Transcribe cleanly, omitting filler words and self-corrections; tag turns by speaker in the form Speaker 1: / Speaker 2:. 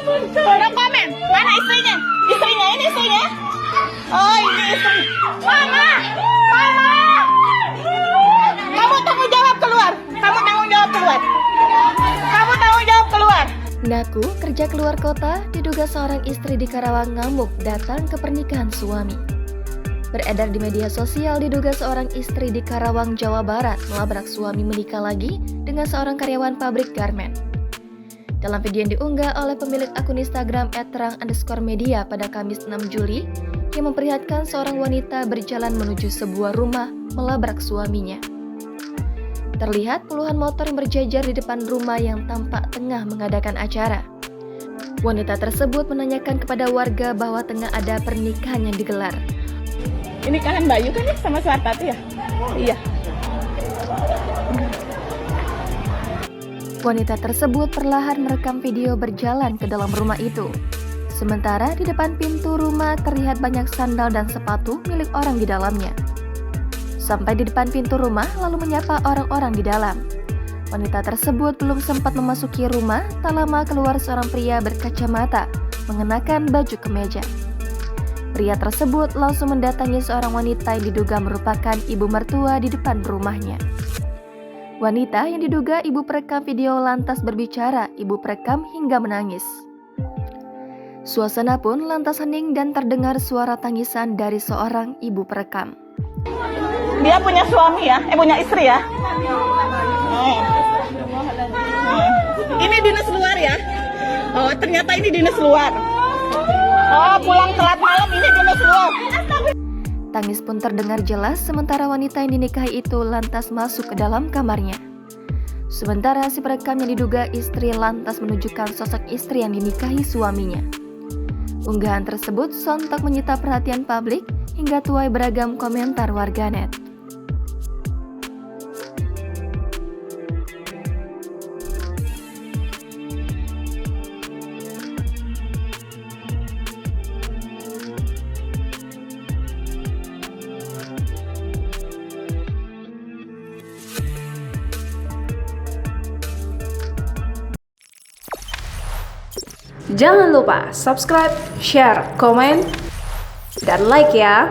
Speaker 1: No komen. Mana istrinya? Istrinya ini istrinya. Oh ini istri. Mama, mama. Kamu tanggung jawab keluar. Kamu tanggung jawab keluar. Kamu tanggung jawab keluar.
Speaker 2: Ngaku kerja keluar kota, diduga seorang istri di Karawang ngamuk datang ke pernikahan suami. Beredar di media sosial diduga seorang istri di Karawang, Jawa Barat melabrak suami menikah lagi dengan seorang karyawan pabrik garmen. Dalam video yang diunggah oleh pemilik akun Instagram @terang_media pada Kamis 6 Juli, yang memperlihatkan seorang wanita berjalan menuju sebuah rumah melabrak suaminya. Terlihat puluhan motor yang berjajar di depan rumah yang tampak tengah mengadakan acara. Wanita tersebut menanyakan kepada warga bahwa tengah ada pernikahan yang digelar.
Speaker 1: Ini kalian Bayu kan ya sama Suartati ya? Iya.
Speaker 2: Wanita tersebut perlahan merekam video berjalan ke dalam rumah itu. Sementara di depan pintu rumah terlihat banyak sandal dan sepatu milik orang di dalamnya. Sampai di depan pintu rumah lalu menyapa orang-orang di dalam. Wanita tersebut belum sempat memasuki rumah, tak lama keluar seorang pria berkacamata, mengenakan baju kemeja. Pria tersebut langsung mendatangi seorang wanita yang diduga merupakan ibu mertua di depan rumahnya. Wanita yang diduga ibu perekam video lantas berbicara, ibu perekam hingga menangis. Suasana pun lantas hening dan terdengar suara tangisan dari seorang ibu perekam.
Speaker 1: Dia punya suami ya? Punya istri ya? Ini dinas luar ya? Oh, ternyata ini dinas luar. Oh, pulang telat malam ini dinas luar.
Speaker 2: Tangis pun terdengar jelas sementara wanita yang dinikahi itu lantas masuk ke dalam kamarnya. Sementara si perekam yang diduga istri lantas menunjukkan sosok istri yang dinikahi suaminya. Unggahan tersebut sontak menyita perhatian publik hingga tuai beragam komentar warganet.
Speaker 3: Jangan lupa subscribe, share, komen, dan like ya.